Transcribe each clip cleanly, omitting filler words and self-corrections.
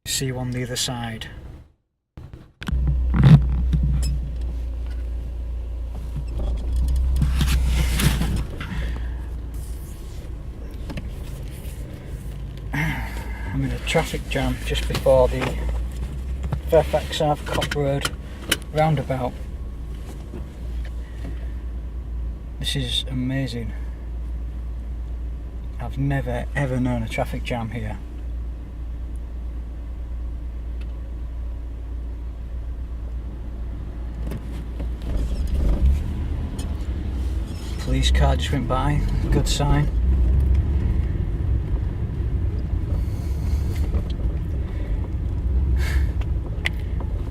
See you on the other side. I'm in a traffic jam just before the Fairfax Ave Cop Road roundabout. This is amazing. I've never ever known a traffic jam here. Police car just went by, good sign.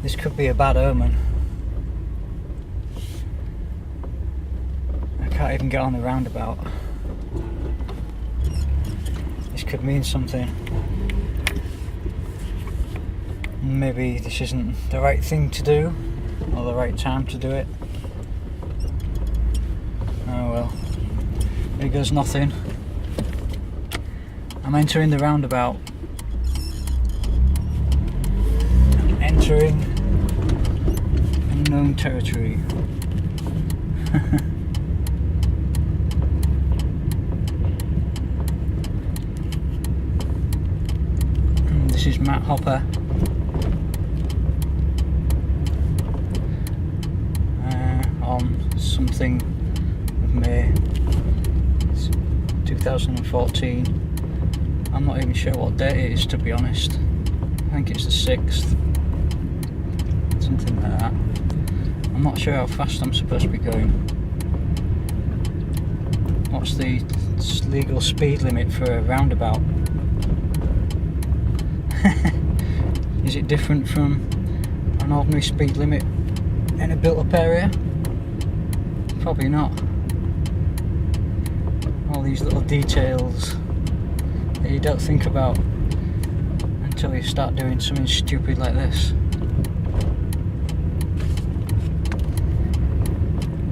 This could be a bad omen. I can't even get on the roundabout. This could mean something. Maybe this isn't the right thing to do, or the right time to do it. Oh well, here goes nothing. I'm entering the roundabout. I'm entering unknown territory. This is Matt Hopper. On something of May 2014. I'm not even sure what date it is, to be honest. I think it's the 6th. Something like that. I'm not sure how fast I'm supposed to be going. What's the legal speed limit for a roundabout? Is it different from an ordinary speed limit in a built-up area? Probably not. All these little details that you don't think about until you start doing something stupid like this.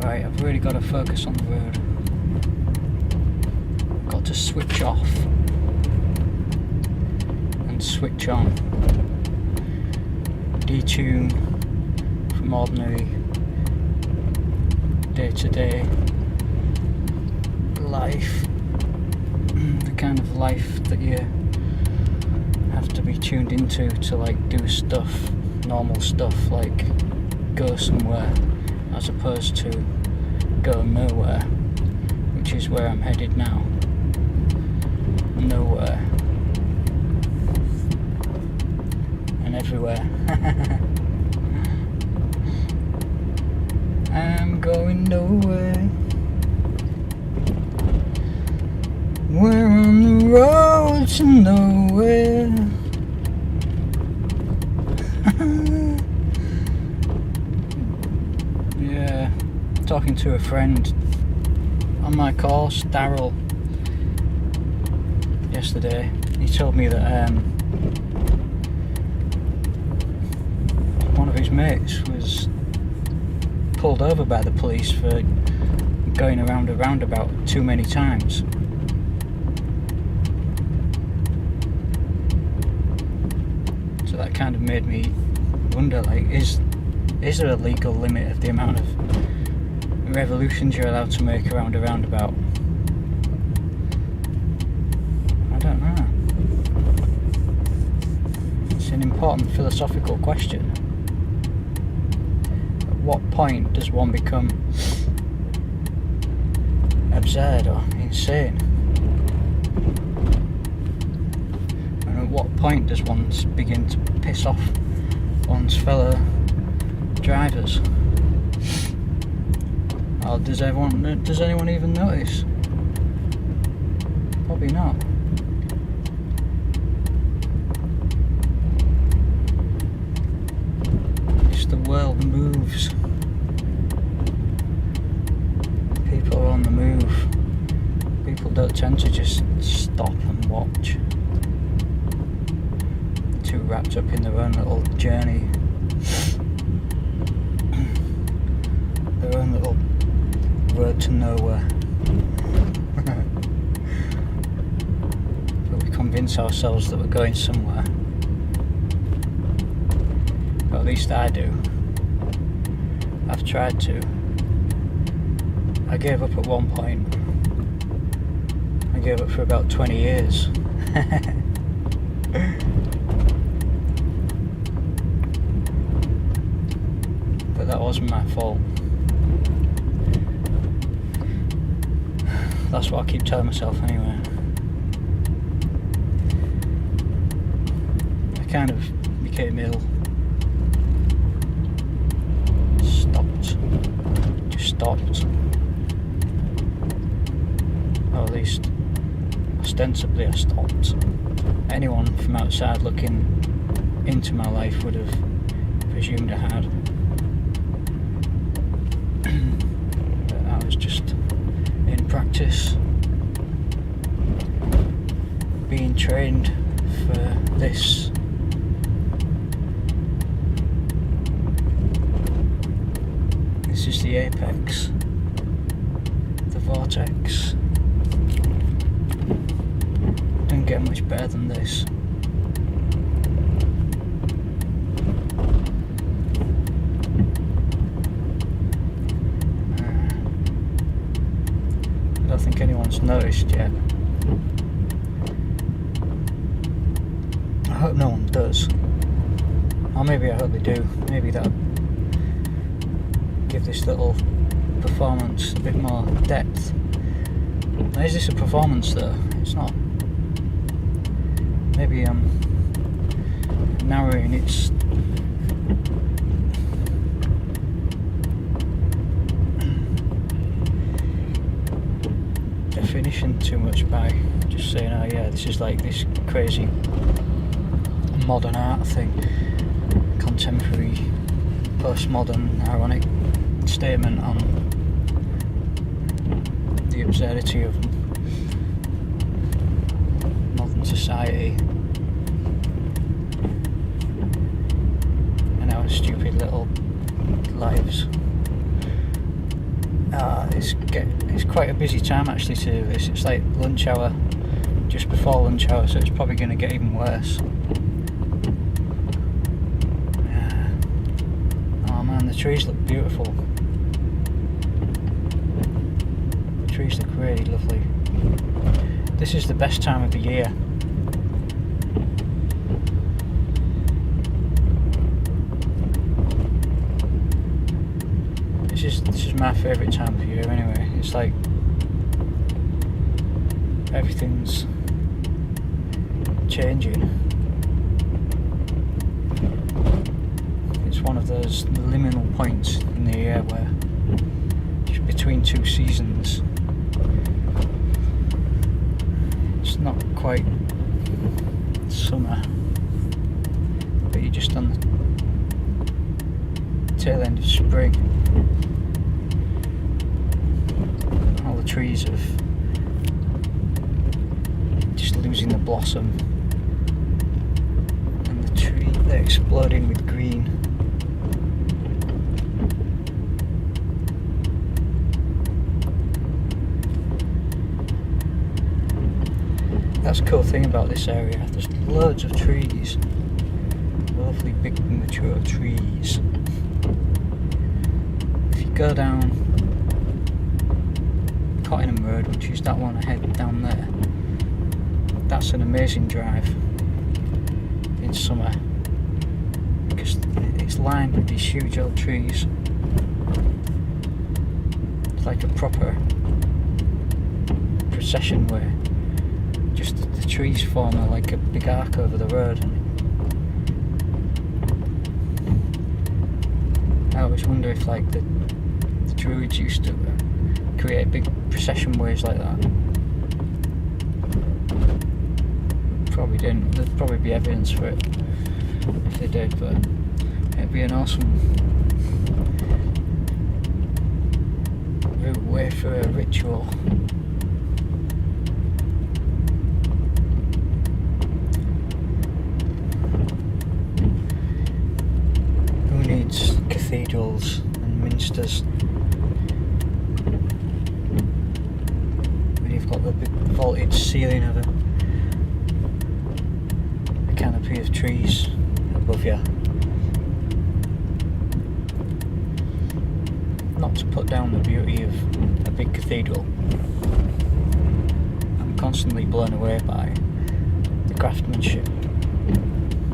Right, I've really got to focus on the road. I've got to switch off and switch on. Detune from ordinary day-to-day life, the kind of life that you have to be tuned into to like do stuff, normal stuff like go somewhere, as opposed to go nowhere, which is where I'm headed now. Nowhere and everywhere. I'm going nowhere. We're on the road to nowhere. Yeah, talking to a friend on my course, Daryl, yesterday. He told me that one of his mates was pulled over by the police for going around a roundabout too many times. So that kind of made me wonder, like, is there a legal limit of the amount of revolutions you're allowed to make around a roundabout? I don't know. It's an important philosophical question. At what point does one become absurd or insane? And at what point does one begin to piss off one's fellow drivers? Or does anyone even notice? Probably not. Just the world moves. People are on the move. People don't tend to just stop and watch. Too wrapped up in their own little journey. Their own little road to nowhere. But we convince ourselves that we're going somewhere. at least I do. I've tried to. I gave up at one point. I gave up for about 20 years. But that wasn't my fault. That's what I keep telling myself anyway. I kind of became ill. Just stopped. Or at least ostensibly I stopped. Anyone from outside looking into my life would have presumed I had. But I was just in practice, being trained for this. This is the apex, the vortex. Don't get much better than this. I don't think anyone's noticed yet. I hope no one does. Or maybe I hope they do. Maybe that'll give this little performance a bit more depth. Now, is this a performance though? It's not. Maybe I'm narrowing its definition too much by just saying, oh yeah, this is like this crazy modern art thing, contemporary, postmodern, ironic statement on the absurdity of modern society and our stupid little lives. It's quite a busy time actually to do this. It's like lunch hour, just before lunch hour, so it's probably going to get even worse. Oh man, the trees look beautiful. The trees look really lovely. This is the best time of the year. This is my favourite time of year anyway. It's like everything's changing. It's one of those liminal points in the year where just between two seasons, it's not quite summer, but you're just on the tail end of spring. All the trees have just losing the blossom, and the tree, they're exploding with green. That's the cool thing about this area. There's loads of trees, lovely big mature trees. If you go down Cottingham Road, which is that one ahead down there, that's an amazing drive in summer because it's lined with these huge old trees. It's like a proper procession where just the trees form like a big arc over the road. And I always wonder if like the Druids used to create big procession ways like that. Probably didn't. There'd probably be evidence for it if they did, but it'd be an awesome way for a ritual. Who needs cathedrals and minsters when you've got the big vaulted ceiling of a canopy of trees above you? not to put down the beauty of a big cathedral, I'm constantly blown away by the craftsmanship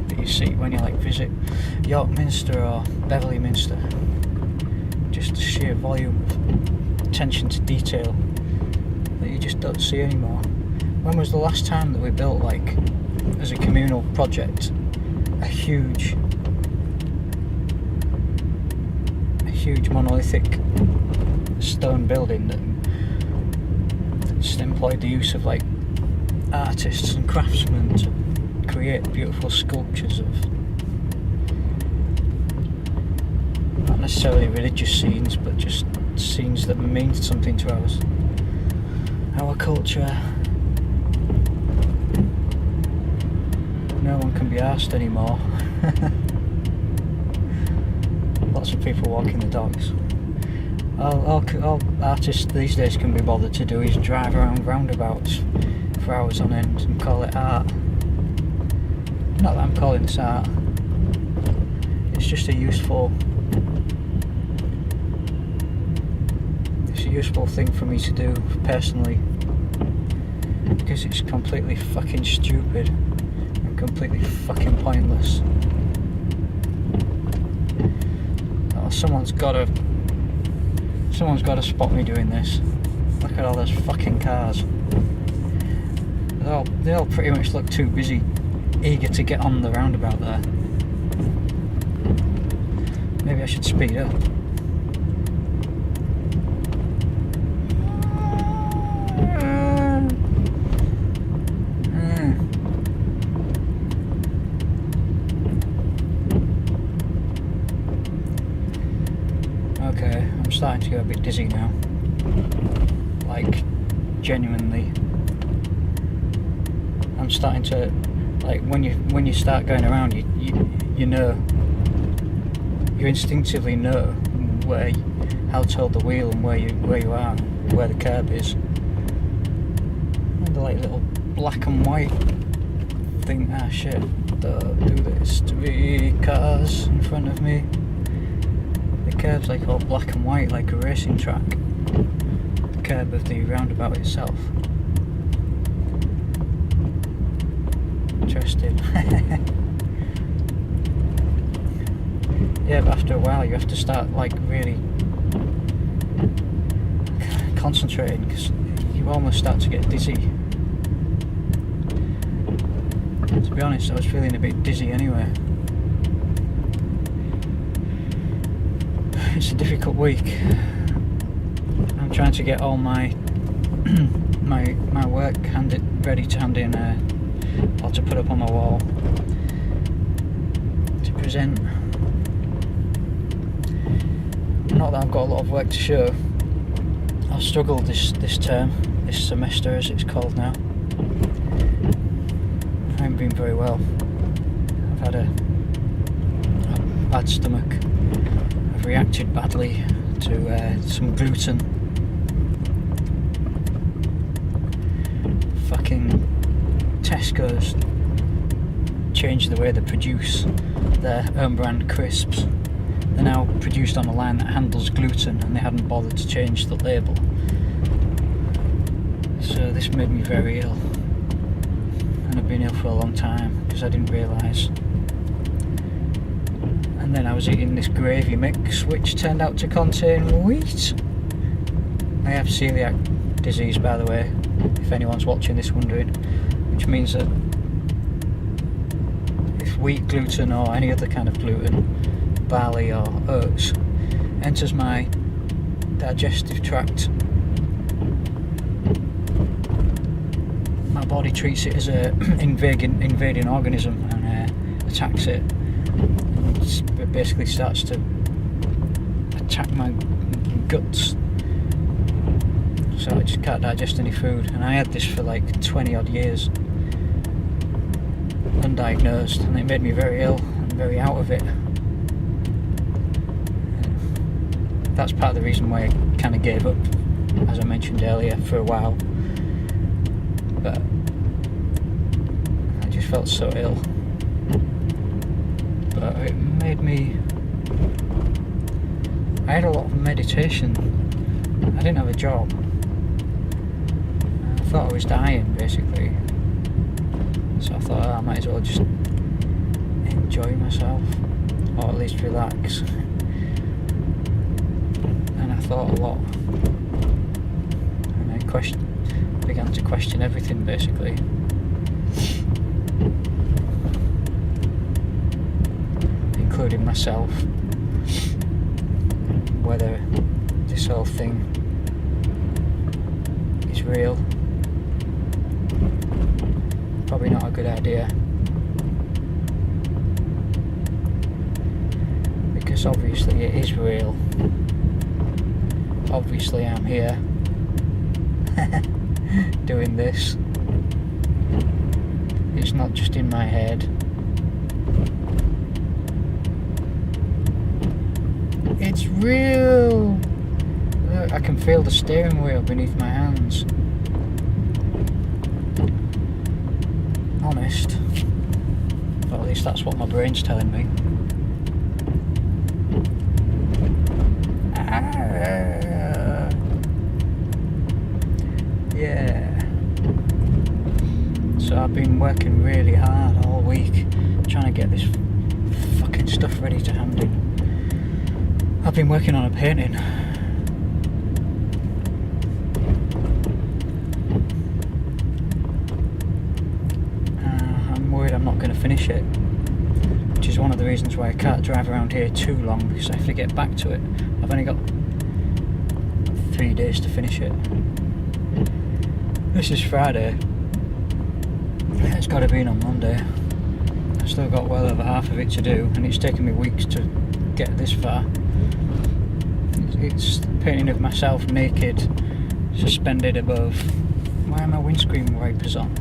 that you see when you like visit York Minster or Beverley Minster. Just the sheer volume of attention to detail that you just don't see anymore. When was the last time that we built, like, as a communal project, a huge monolithic stone building that just employed the use of like artists and craftsmen to create beautiful sculptures of not necessarily religious scenes, but just scenes that mean something to our culture. No one can be asked anymore. Lots of people walking the dogs. All artists these days can be bothered to do is drive around roundabouts for hours on end and call it art. Not that I'm calling this art. It's just a useful thing for me to do personally, because it's completely fucking stupid and completely fucking pointless. Someone's got to spot me doing this. Look at all those fucking cars. They all pretty much look too busy, eager to get on the roundabout there. Maybe I should speed up. Okay, I'm starting to get a bit dizzy now. Like, genuinely. I'm starting to, like, when you start going around, you know, you instinctively know how to hold the wheel and where you are, where the curb is. And the like little black and white thing. Ah shit! Don't do this to me, cars in front of me. The curb's like all black and white, like a racing track. The curb of the roundabout itself. Interesting. Yeah, but after a while you have to start like really concentrating, because you almost start to get dizzy. To be honest, I was feeling a bit dizzy anyway. It's a difficult week. I'm trying to get all my my work ready to hand in or to put up on my wall to present. Not that I've got a lot of work to show. I've struggled this term, this semester as it's called now. I haven't been very well. I've had a bad stomach. I've reacted badly to some gluten. Fucking Tesco's changed the way they produce their own brand crisps. They're now produced on a line that handles gluten, and they hadn't bothered to change the label. So this made me very ill, and I've been ill for a long time because I didn't realise. And then I was eating this gravy mix which turned out to contain wheat. I have celiac disease, by the way, if anyone's watching this wondering, which means that if wheat gluten or any other kind of gluten, barley or oats, enters my digestive tract, my body treats it as a invading organism and attacks it. It basically starts to attack my guts, so I just can't digest any food. And I had this for like 20 odd years, undiagnosed, and it made me very ill and very out of it. That's part of the reason why I kind of gave up, as I mentioned earlier, for a while. But I just felt so ill. But it made me I had a lot of meditation. I didn't have a job. I thought I was dying, basically. So I thought, I might as well just enjoy myself, or at least relax. And I thought a lot. And I began to question everything, basically. Including myself. Whether this whole thing is real. Probably not a good idea, because obviously it is real. Obviously I'm here doing this. It's not just in my head. It's real. Look, I can feel the steering wheel beneath my hands. Honest. Well, at least that's what my brain's telling me. Yeah. So I've been working really hard all week trying to get this fucking stuff ready to hand in. I've been working on a painting. I'm worried I'm not going to finish it, which is one of the reasons why I can't drive around here too long, because I have to get back to it. I've only got 3 days to finish it. This is Friday. It's got to be on Monday. I've still got well over half of it to do, and it's taken me weeks to get this far. It's painting of myself naked, suspended above. Why are my windscreen wipers on?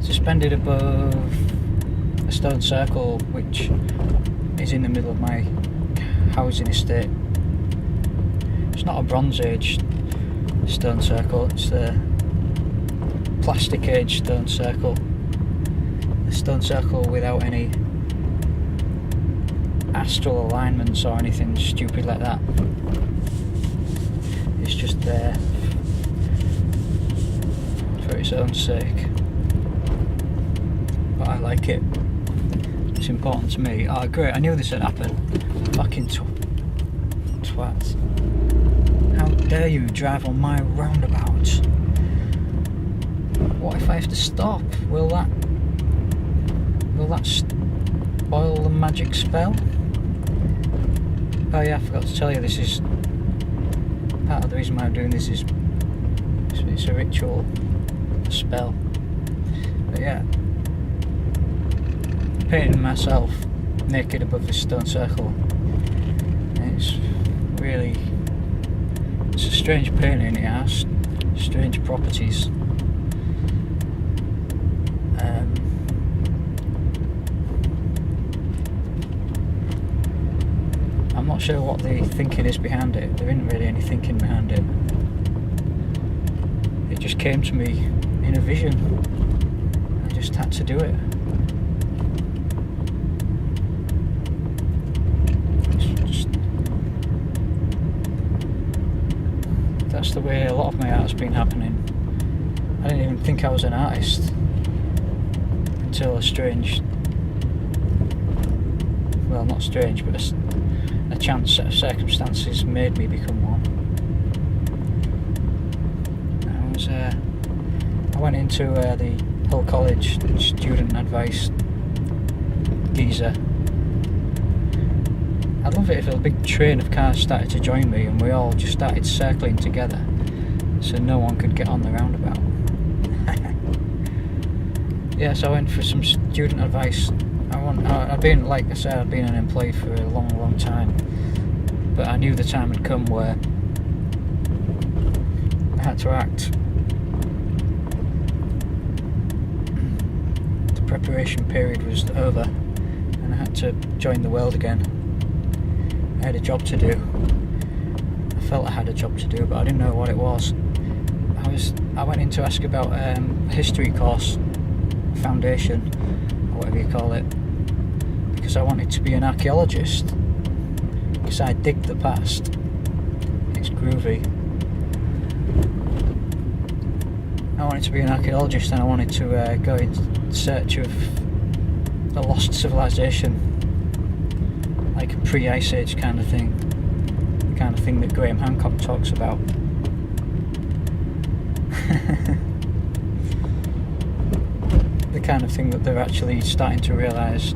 Suspended above a stone circle which is in the middle of my housing estate. It's not a Bronze Age stone circle, it's a plastic age stone circle. A stone circle without any astral alignments or anything stupid like that. It's just there for its own sake. But I like it. It's important to me. Oh great, I knew this would happen. Fucking twat. How dare you drive on my roundabout? What if I have to stop? Will that spoil the magic spell? Oh yeah, I forgot to tell you, this is part of the reason why I'm doing this. Is it's a ritual, a spell. But yeah, painting myself naked above this stone circle. It's a strange painting. It has strange properties. I'm not sure what the thinking is behind it. There isn't really any thinking behind it. It just came to me in a vision. I just had to do it. That's the way a lot of my art's been happening. I didn't even think I was an artist until a strange, well, not strange, but a chance set of circumstances made me become one. I went into the Hull College student advice geezer. I'd love it if a big train of cars started to join me and we all just started circling together so no one could get on the roundabout. Yeah, so I went for some student advice. I've been, like I said, I've been an employee for a long time, but I knew the time had come where I had to act. The preparation period was over and I had to join the world again. I had a job to do. I felt I had a job to do, but I didn't know what it was. I went in to ask about a history course, foundation, or whatever you call it, because I wanted to be an archaeologist. because I dig the past. It's groovy. I wanted to be an archaeologist, and I wanted to go in search of a lost civilization, like a pre-Ice Age kind of thing, the kind of thing that Graham Hancock talks about. The kind of thing that they're actually starting to realise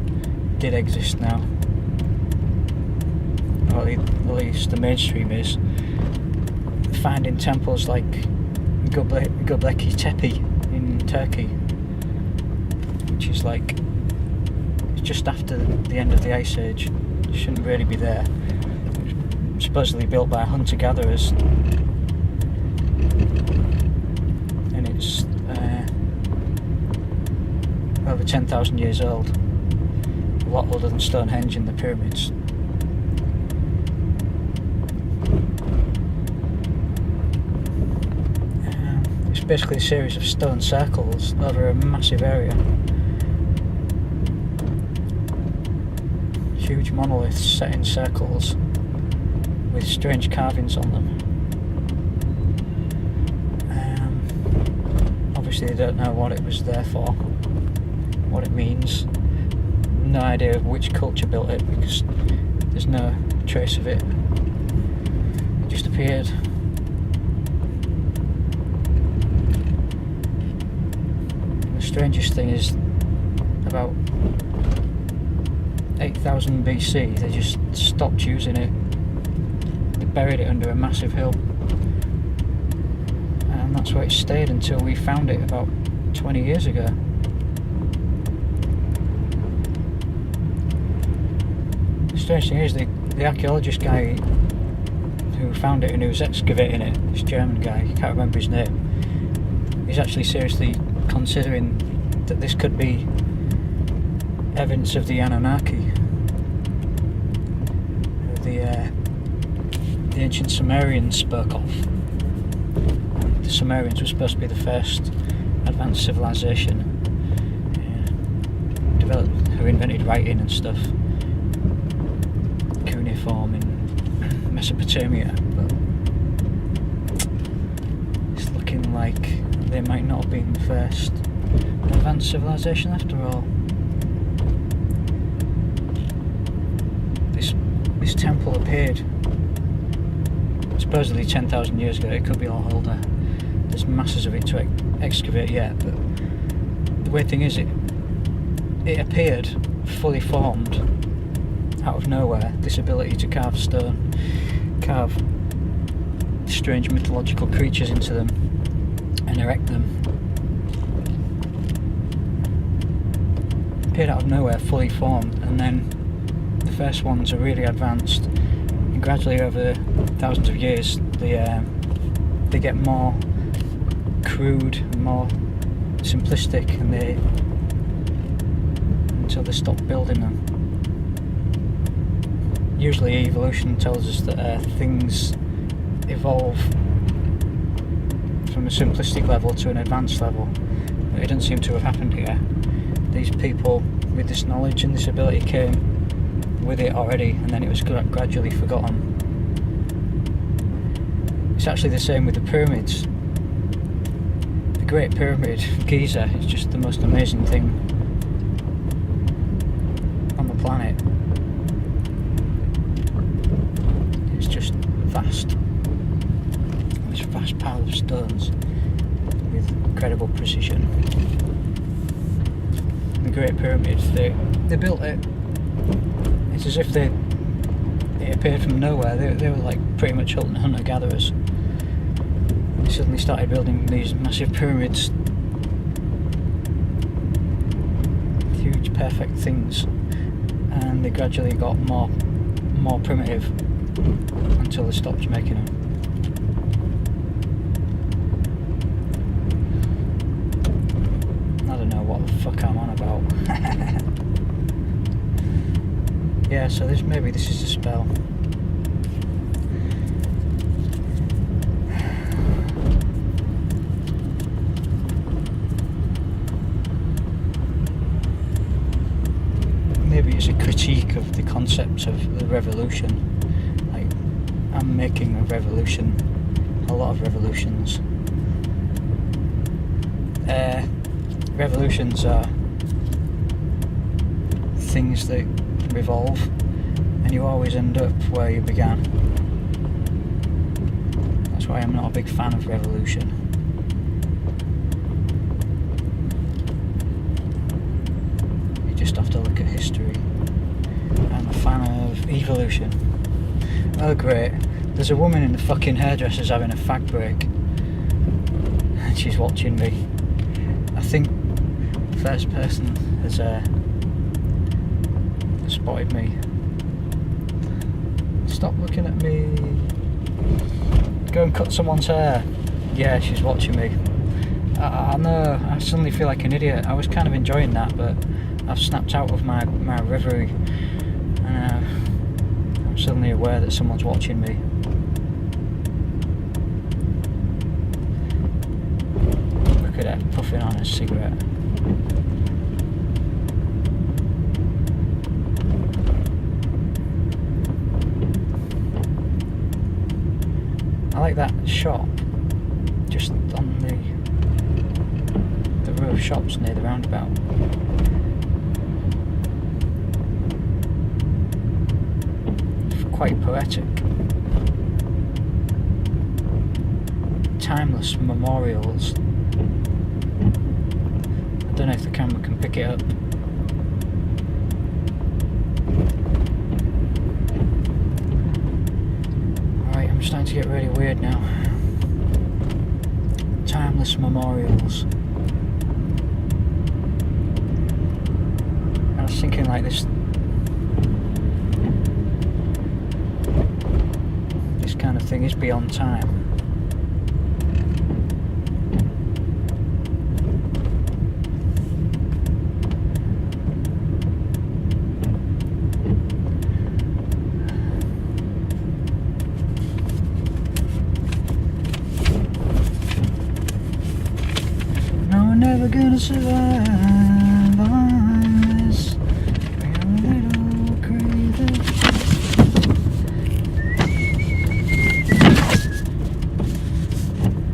did exist now. Or at least the mainstream is. Finding temples like Göbekli Tepe in Turkey, which is like just after the end of the Ice Age. It shouldn't really be there. Supposedly built by hunter-gatherers, and it's over 10,000 years old. A lot older than Stonehenge and the pyramids. It's basically a series of stone circles over a massive area. Huge monoliths set in circles with strange carvings on them. Obviously they don't know what it was there for, what it means. No idea of which culture built it, because there's no trace of it. It just appeared. The strangest thing is, about 8,000 BC, they just stopped using it. They buried it under a massive hill, and that's where it stayed until we found it about 20 years ago. The strange thing is, the archaeologist guy who found it and who was excavating it, this German guy, I can't remember his name, he's actually seriously considering that this could be evidence of the Anunnaki, the ancient Sumerians spoke of. The Sumerians were supposed to be the first advanced civilization, who invented writing and stuff, cuneiform in Mesopotamia, but it's looking like they might not have been the first advanced civilization after all. This temple appeared supposedly 10,000 years ago. It could be a lot older. There's masses of it to excavate yet, but the weird thing is, it appeared fully formed out of nowhere. This ability to carve stone, carve strange mythological creatures into them and erect them, appeared out of nowhere, fully formed, and then the first ones are really advanced, and gradually over thousands of years they get more crude, more simplistic, and until they stop building them. Usually evolution tells us that things evolve from a simplistic level to an advanced level, but it doesn't seem to have happened here. These people with this knowledge and this ability came with it already, and then it was gradually forgotten. It's actually the same with the pyramids. The Great Pyramid of Giza is just the most amazing thing on the planet. It's just vast. This vast pile of stones with incredible precision. The Great Pyramid, they built it. It's as if it appeared from nowhere. They were like pretty much hunter-gatherers. They suddenly started building these massive pyramids, huge perfect things, and they gradually got more primitive until they stopped making them. I don't know what the fuck I'm on about. Yeah, so maybe this is a spell. Maybe it's a critique of the concept of the revolution, I'm making a revolution, a lot of revolutions. Revolutions are things that revolve, and you always end up where you began. That's why I'm not a big fan of revolution. You just have to look at history. I'm a fan of evolution. Oh great, there's a woman in the fucking hairdresser's having a fag break and she's watching me. I think the first person has spotted me. Stop looking at me. Go and cut someone's hair. Yeah, she's watching me. I know, I suddenly feel like an idiot. I was kind of enjoying that, but I've snapped out of my reverie, and I'm suddenly aware that someone's watching me. Look at her puffing on a cigarette. I like that shop just on the row of shops near the roundabout. It's quite poetic. Timeless memorials. I don't know if the camera can pick it up. I'm starting to get really weird now. Timeless memorials. I was thinking like this kind of thing is beyond time. Never gonna survive on this. We're a little crazy.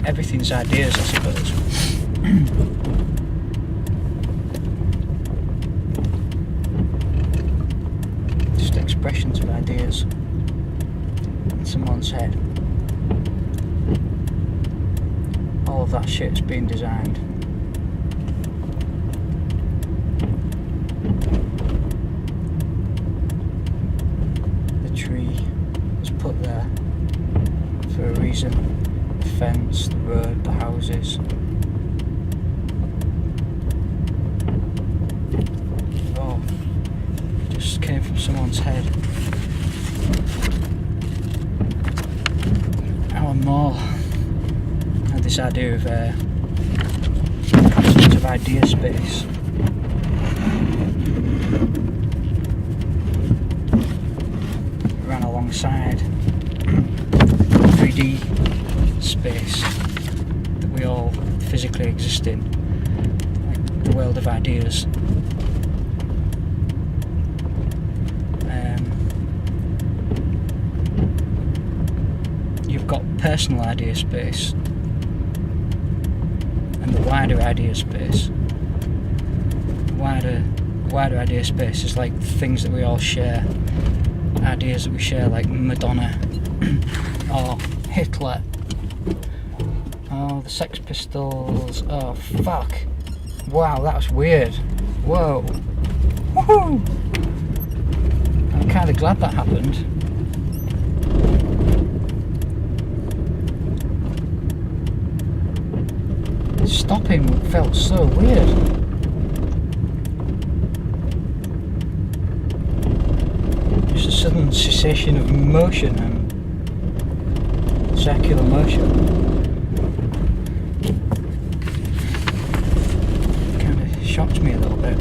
Everything's ideas, I suppose. Just expressions of ideas in someone's head. All of that shit's been designed. Tree was put there for a reason. The fence, the road, the houses. Oh, just came from someone's head. Alan Moore had this idea of concept of idea space. Alongside 3D space that we all physically exist in, like the world of ideas. You've got personal idea space and the wider idea space. Wider idea space is like things that we all share. Ideas that we share, like Madonna or Hitler. Oh, the Sex Pistols. Oh, fuck. Wow, that was weird. Whoa. Woohoo! I'm kind of glad that happened. Stopping felt so weird. Just a sudden cessation of motion and circular motion. Kind of shocked me a little bit.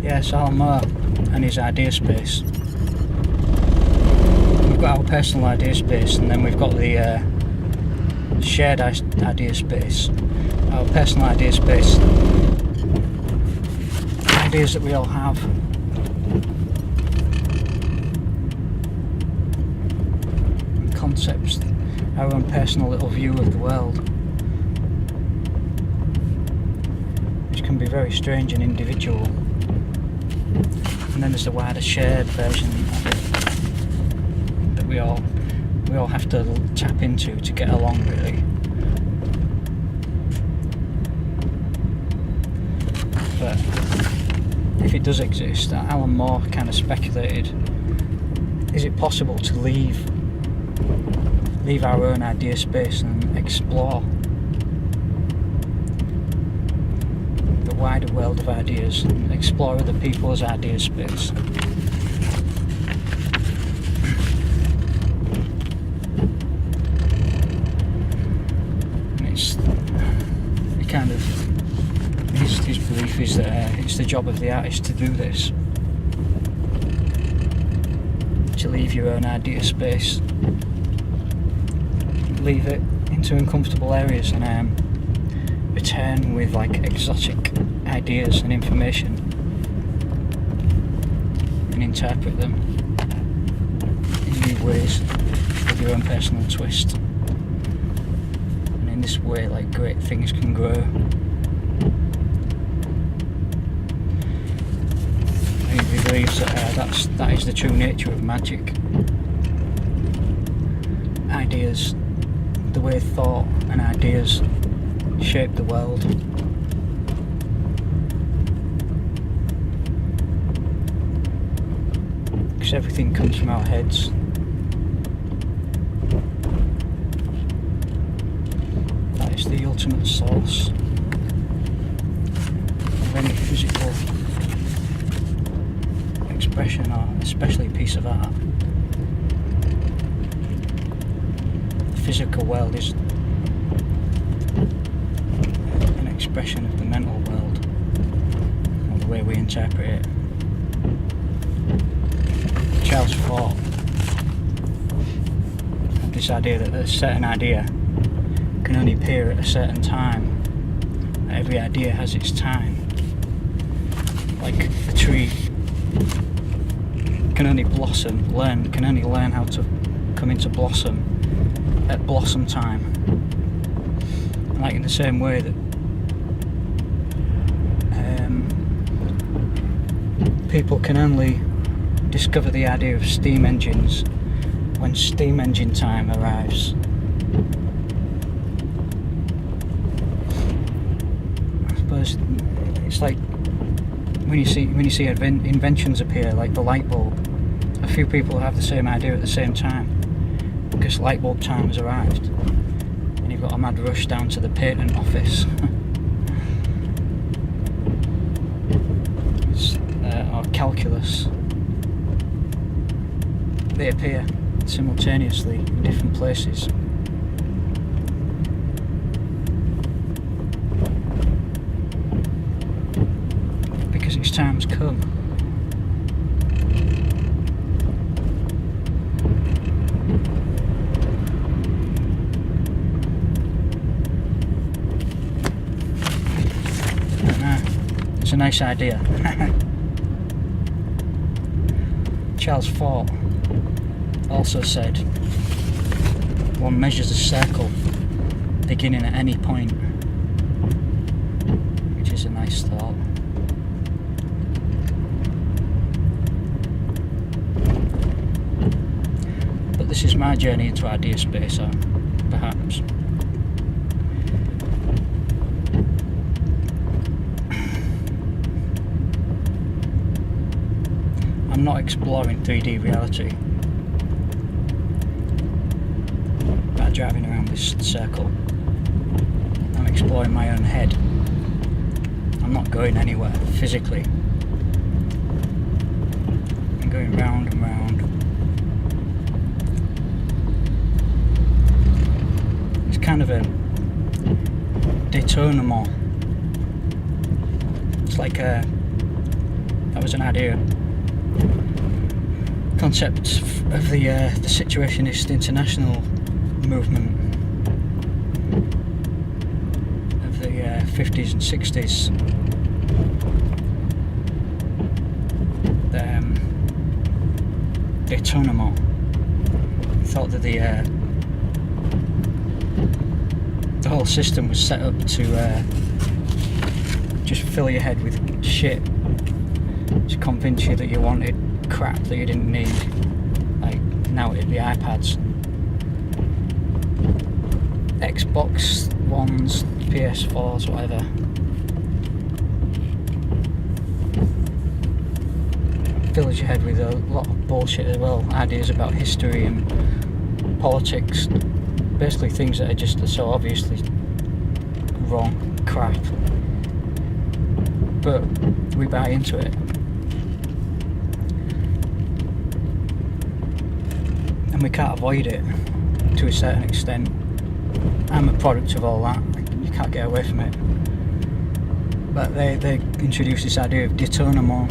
Yes, Alan Moore and his idea space. We've got our personal idea space, and then we've got the shared idea space. Our personal idea space. Ideas that we all have. concepts, our own personal little view of the world, which can be very strange and individual. And then there's the wider shared version of it that we all have to tap into to get along, really. But if it does exist, Alan Moore kind of speculated, is it possible to leave our own idea space and explore the wider world of ideas, and explore other people's idea space? And it kind of, his belief is that it's the job of the artist to do this, to leave your own idea space, leave it into uncomfortable areas, and return with like exotic ideas and information, and interpret them in new ways with your own personal twist. And in this way, like, great things can grow. He believes that that is the true nature of magic. Ideas, the way thought and ideas shape the world. Because everything comes from our heads. That is the ultimate source of any physical expression, or especially a piece of art. The physical world is an expression of the mental world, or the way we interpret it. Charles Fort had this idea that a certain idea can only appear at a certain time. Every idea has its time. Like a tree can only blossom, can only learn how to come into blossom at blossom time. And like in the same way that people can only discover the idea of steam engines when steam engine time arrives. I suppose it's like when you see inventions appear, like the light bulb. A few people have the same idea at the same time, because light bulb time has arrived, and you've got a mad rush down to the patent office. Or calculus. They appear simultaneously in different places. Because its time's come. I don't know. It's a nice idea. Charles Fort also said, one measures a circle beginning at any point, which is a nice thought. But this is my journey into idea space, or perhaps. I'm not exploring 3D reality by driving around this circle. I'm exploring my own head. I'm not going anywhere physically. I'm going round and round. It's kind of a détournement. It's like that was an idea. Concept of the Situationist International movement of the 50s and 60s. The détournement. Thought that the the whole system was set up to just fill your head with shit, to convince you that you wanted crap that you didn't need. Like now it'd be iPads, Xbox Ones, PS4s, whatever. Fills your head with a lot of bullshit as well, ideas about history and politics, basically things that are just so obviously wrong crap, but we buy into it, and we can't avoid it to a certain extent. I'm a product of all that, you can't get away from it. But they introduced this idea of détournement,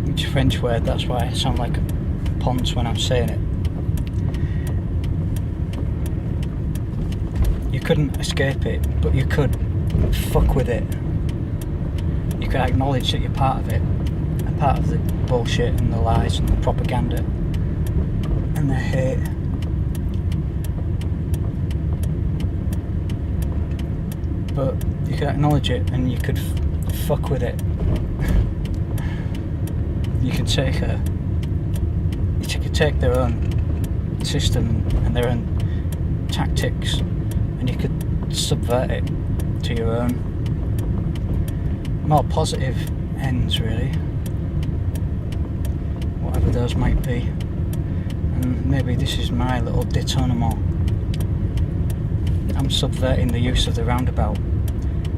which is a French word, that's why I sound like a ponce when I'm saying it. You couldn't escape it, but you could fuck with it. You could acknowledge that you're part of it, a part of the bullshit and the lies and the propaganda and the hate. But you could acknowledge it and you could fuck with it. You could take take their own system and their own tactics, and you could subvert it to your own more positive ends, really, whatever those might be. And maybe this is my little détournement. I'm subverting the use of the roundabout,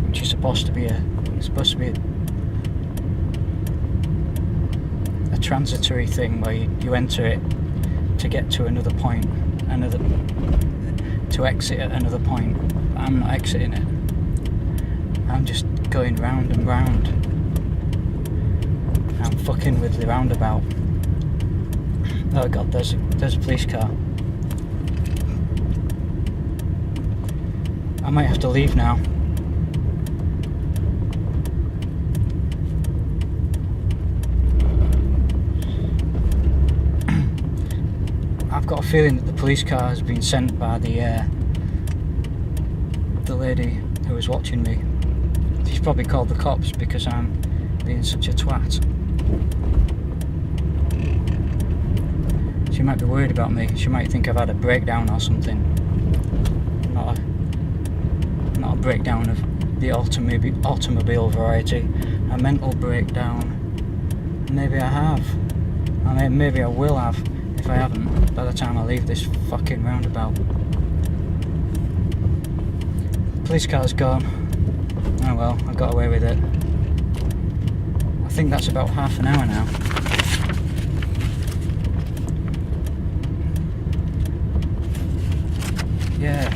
which is supposed to be a transitory thing where you enter it to get to another point, to exit at another point. But I'm not exiting it. I'm just going round and round. I'm fucking with the roundabout. Oh god, there's a police car. I might have to leave now. I've got a feeling that the police car has been sent by the lady who was watching me. She's probably called the cops because I'm being such a twat. She might be worried about me. She might think I've had a breakdown or something. Not a breakdown of the automobile variety. A mental breakdown. Maybe I have. Maybe I will have if I haven't by the time I leave this fucking roundabout. Police car's gone. Oh well, I got away with it. I think that's about half an hour now. Yeah.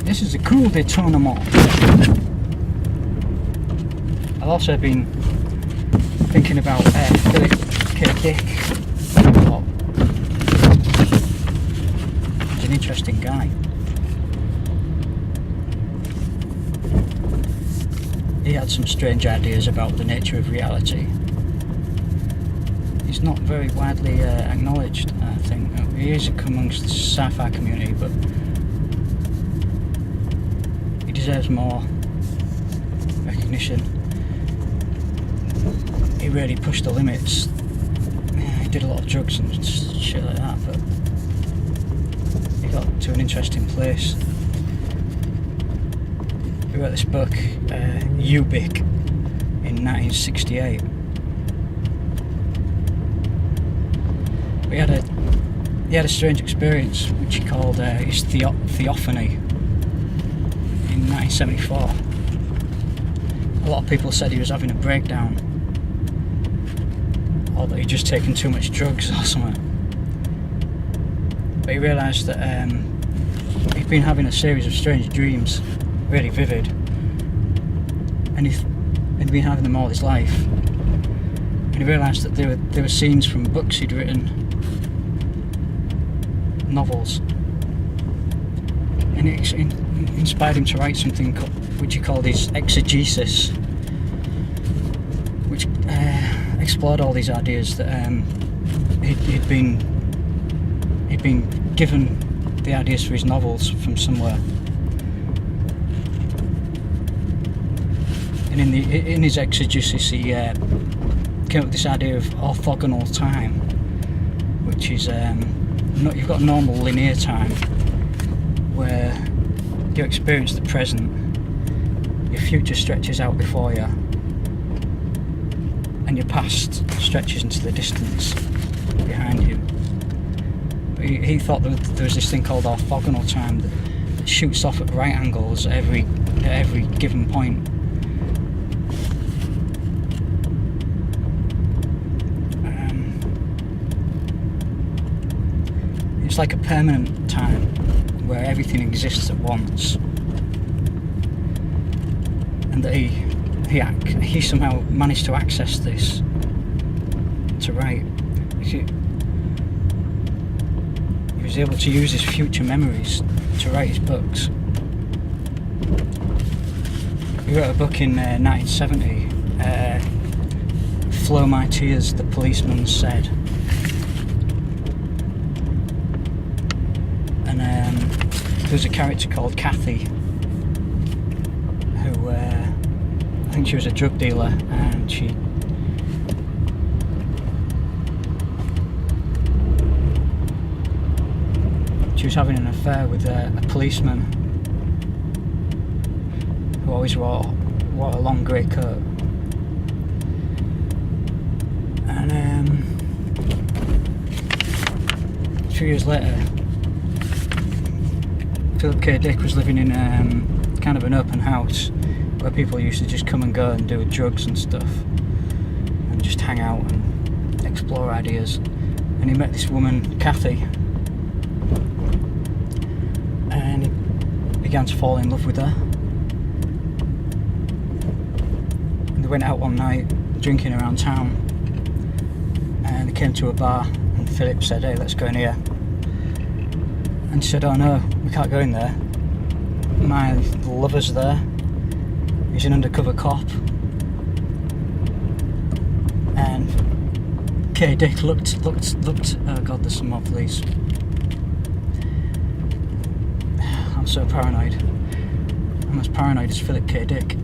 This is a cool détournement. I've also been thinking about Philip K. Dick. He's an interesting guy. He had some strange ideas about the nature of reality. He's not very widely acknowledged, I think. He is amongst the sci-fi community, but he deserves more recognition. He really pushed the limits. He did a lot of drugs and shit like that, but he got to an interesting place. He wrote this book, Ubik, in 1968. But he had a strange experience which he called his theophany in 1974. A lot of people said he was having a breakdown, or that he'd just taken too much drugs or something. But he realised that he'd been having a series of strange dreams, really vivid, and he'd been having them all his life. And he realised that there were scenes from books he'd written, novels, and it inspired him to write something which he called his exegesis, which explored all these ideas that he'd been given the ideas for his novels from somewhere. And in his exegesis, he came up with this idea of orthogonal time, which is you've got normal linear time, where you experience the present, your future stretches out before you, and your past stretches into the distance behind you. But he thought that there was this thing called orthogonal time that shoots off at right angles at every given point. It's like a permanent time where everything exists at once, and that he somehow managed to access this to write. He was able to use his future memories to write his books. He wrote a book in 1970, Flow My Tears, the Policeman Said. And there was a character called Kathy, who I think she was a drug dealer, and she was having an affair with a policeman who always wore a long grey coat. And a few years later, Philip K. Dick was living in kind of an open house where people used to just come and go and do drugs and stuff and just hang out and explore ideas. And he met this woman, Kathy, and he began to fall in love with her. And they went out one night drinking around town, and they came to a bar, and Philip said, "Hey, let's go in here." And she said, "Oh no, we can't go in there. My lover's there. He's an undercover cop." And K. Dick looked. Oh God, there's some more police. I'm so paranoid. I'm as paranoid as Philip K. Dick.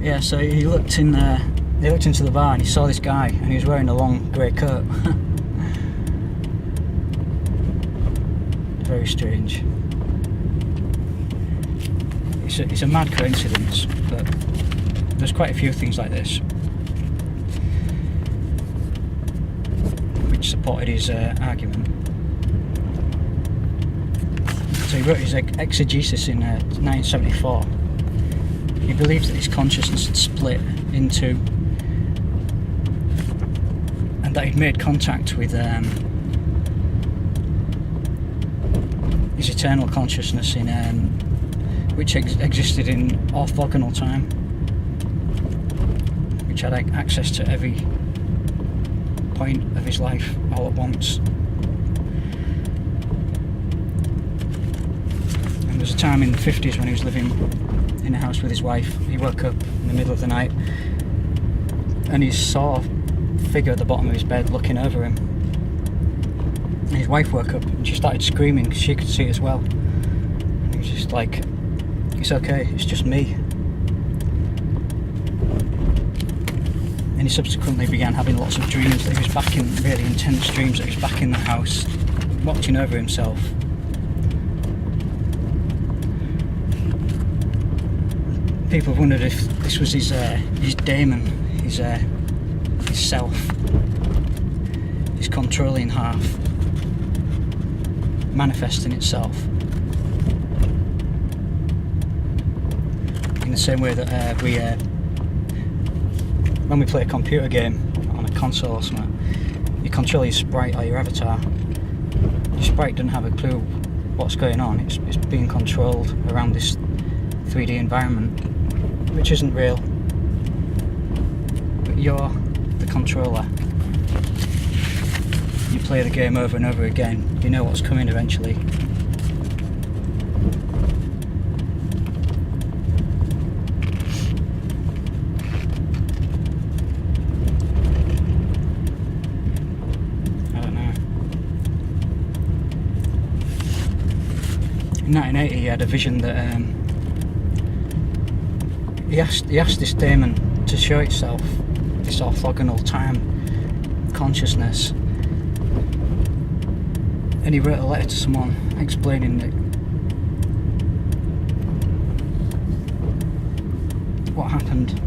Yeah, so he looked in there. He looked into the bar and he saw this guy, and he was wearing a long grey coat. Very strange. It's a mad coincidence, but there's quite a few things like this which supported his argument. So he wrote his exegesis in 1974. He believed that his consciousness had split into, and that he'd made contact with his eternal consciousness in which existed in orthogonal time, which had access to every point of his life all at once. And there was a time in the 50s when he was living in a house with his wife. He woke up in the middle of the night and he saw a figure at the bottom of his bed looking over him. And his wife woke up and she started screaming because she could see as well. And he was just like, "It's okay, it's just me." And he subsequently began having lots of dreams that he was back in, really intense dreams that he was back in the house, watching over himself. People have wondered if this was his daemon, his self, his controlling half, manifesting itself in the same way that when we play a computer game on a console or something, you control your sprite or your avatar. Your sprite doesn't have a clue what's going on. It's being controlled around this 3D environment, which isn't real, but you're the controller. You play the game over and over again. You know what's coming eventually. I don't know. in 1980 he had a vision that he asked this daemon to show itself, this orthogonal time consciousness, and he wrote a letter to someone explaining that what happened.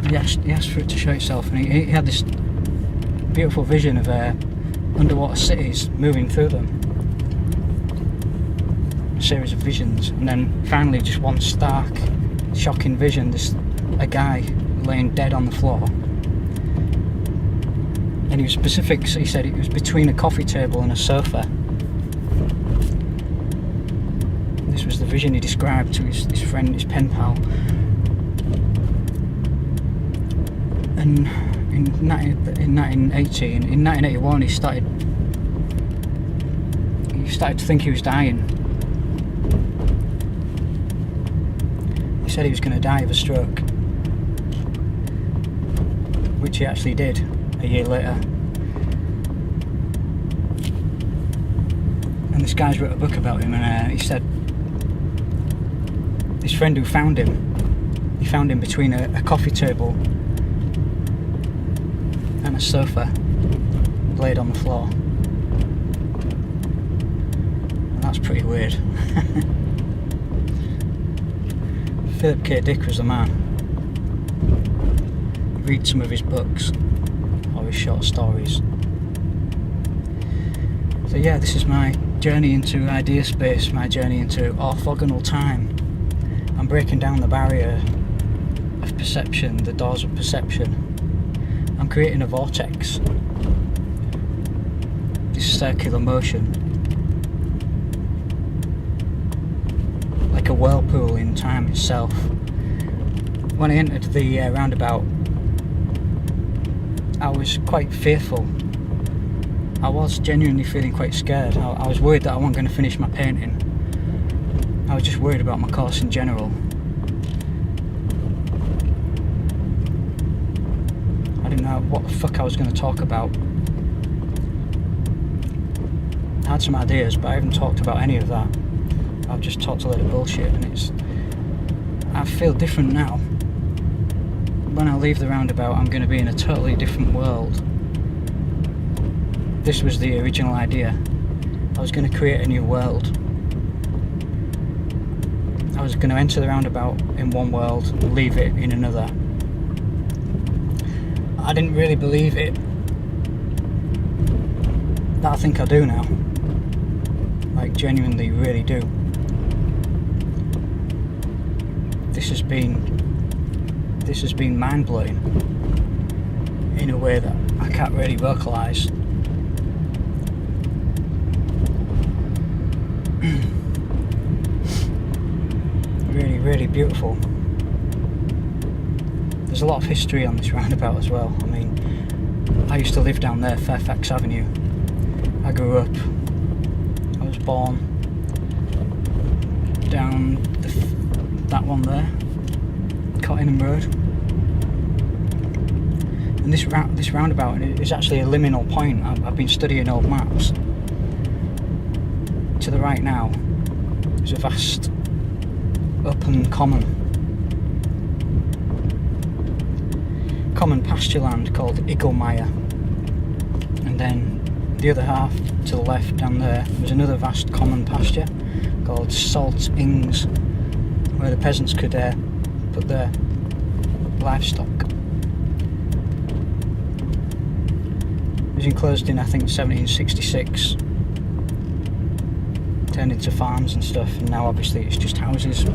He asked for it to show itself, and he had this beautiful vision of underwater cities moving through them. A series of visions, and then finally just one stark, shocking vision, a guy laying dead on the floor. And he was specific, so he said it was between a coffee table and a sofa. This was the vision he described to his friend, his pen pal. And in 1980, in 1981, he started to think he was dying. He said he was going to die of a stroke, which he actually did a year later. And this guy's wrote a book about him, and he said his friend who found him, he found him between a coffee table and a sofa laid on the floor. And that's pretty weird. Philip K. Dick was the man. Read some of his books or his short stories. So yeah, this is my journey into idea space, my journey into orthogonal time. I'm breaking down the barrier of perception, the doors of perception. I'm creating a vortex, this circular motion, like a whirlpool in time itself. When I entered the roundabout, I was quite fearful. I was genuinely feeling quite scared. I was worried that I wasn't going to finish my painting. I was just worried about my course in general. I didn't know what the fuck I was going to talk about. I had some ideas, but I haven't talked about any of that. I've just talked a load of bullshit, and I feel different now. When I leave the roundabout, I'm going to be in a totally different world. This was the original idea. I was going to create a new world. I was going to enter the roundabout in one world, leave it in another. I didn't really believe it. That I think I do now. Like, genuinely really do. This has been mind-blowing in a way that I can't really vocalise. Really beautiful. There's a lot of history on this roundabout as well. I mean, I used to live down there, Fairfax Avenue. I grew up. I was born down that one there, Cottingham Road. And this roundabout is actually a liminal point. I've been studying old maps. To the right now is a vast open common pasture land called Igglemire, and then the other half to the left down there was another vast common pasture called Salt Ings, where the peasants could put their livestock. It was enclosed in, I think, 1766, turned into farms and stuff, and now obviously it's just houses.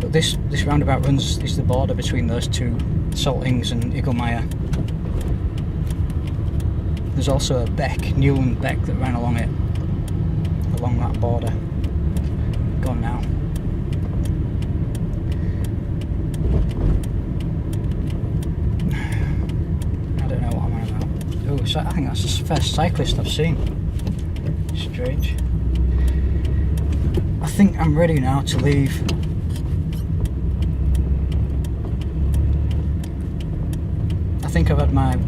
But this roundabout is the border between those two, Salt Ings and Igglemire. There's also a beck, Newland Beck, that ran along that border. Gone now. I don't know what I'm on about. Oh, so I think that's the first cyclist I've seen. Strange. I think I'm ready now to leave. I think I've had my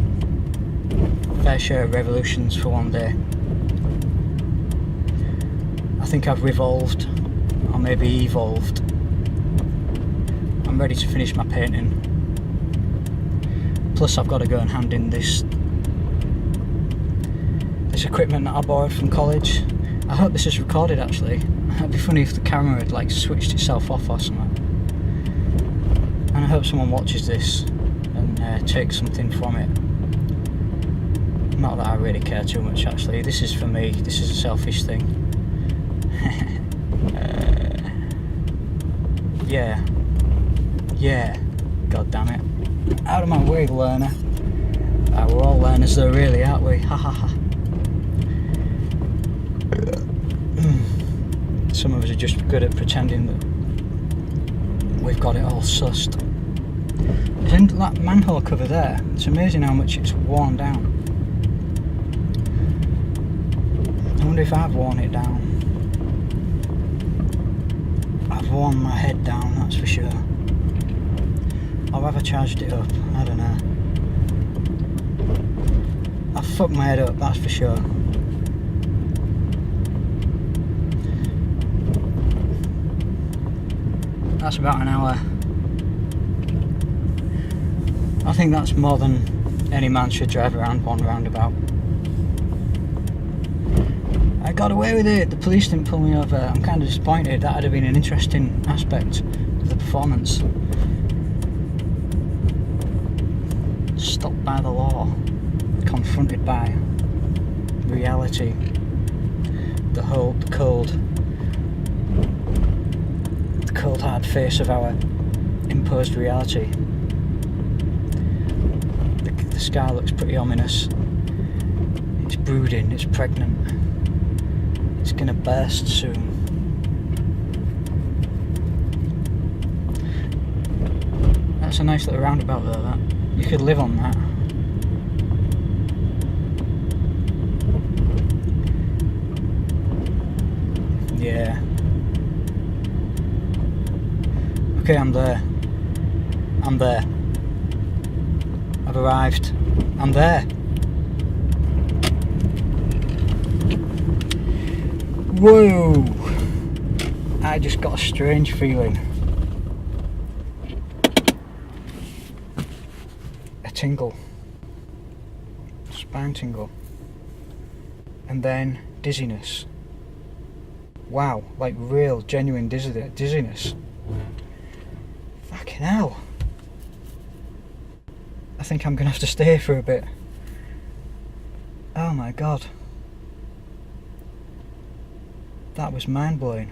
fair share of revolutions for one day. I think I've revolved, or maybe evolved. I'm ready to finish my painting. Plus I've got to go and hand in this equipment that I borrowed from college. I hope this is recorded actually. It'd be funny if the camera had like switched itself off or something. And I hope someone watches this and takes something from it. Not that I really care too much actually. This is for me. This is a selfish thing. Yeah. God damn it. Out of my way, learner. We're all learners though, really, aren't we? Ha ha ha. Some of us are just good at pretending that we've got it all sussed. Isn't that manhole cover there? It's amazing how much it's worn down. I wonder if I've worn it down. I've worn my head down, that's for sure. Or have I charged it up? I don't know. I've fucked my head up, that's for sure. That's about an hour. I think that's more than any man should drive around one roundabout. I got away with it. The police didn't pull me over. I'm kind of disappointed. That would have been an interesting aspect of the performance. Stopped by the law, confronted by reality, the cold hard face of our imposed reality. The sky looks pretty ominous. It's brooding, it's pregnant. It's gonna burst soon. That's a nice little roundabout though, that. You could live on that. Yeah. Okay, I'm there. I'm there. I've arrived. I'm there. Whoa! I just got a strange feeling. A tingle. Spine tingle. And then dizziness. Wow, like real, genuine dizziness. Fucking hell. I think I'm gonna have to stay here for a bit. Oh my god. That was mind-blowing.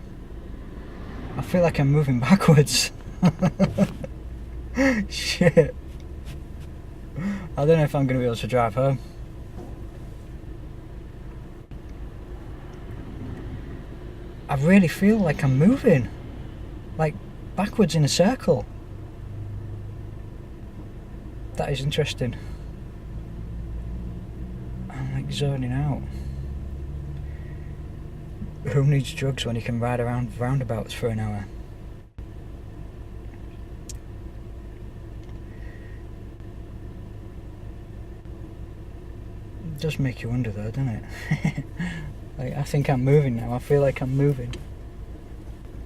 I feel like I'm moving backwards. Shit. I don't know if I'm gonna be able to drive home. I really feel like I'm moving. Like backwards in a circle. That is interesting. I'm like zoning out. Who needs drugs when you can ride around roundabouts for an hour? It does make you wonder though, doesn't it? Like, I think I'm moving now. I feel like I'm moving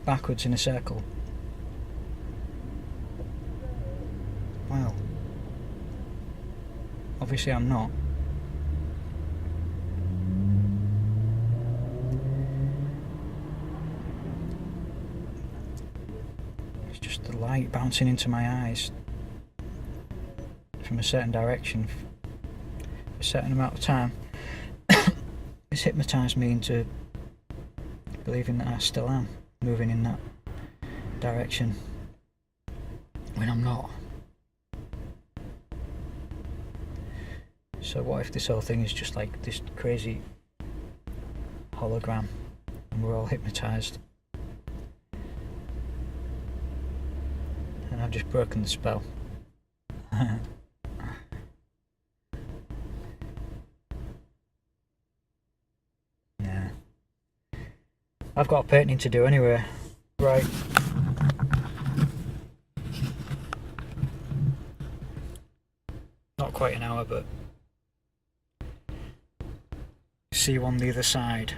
backwards in a circle. Wow. Obviously I'm not. It's just the light bouncing into my eyes from a certain direction for a certain amount of time. It's hypnotised me into believing that I still am moving in that direction when I'm not. So what if this whole thing is just like this crazy hologram and we're all hypnotised and I've just broken the spell? I've got painting to do anyway. Right. Not quite an hour, but see you on the other side.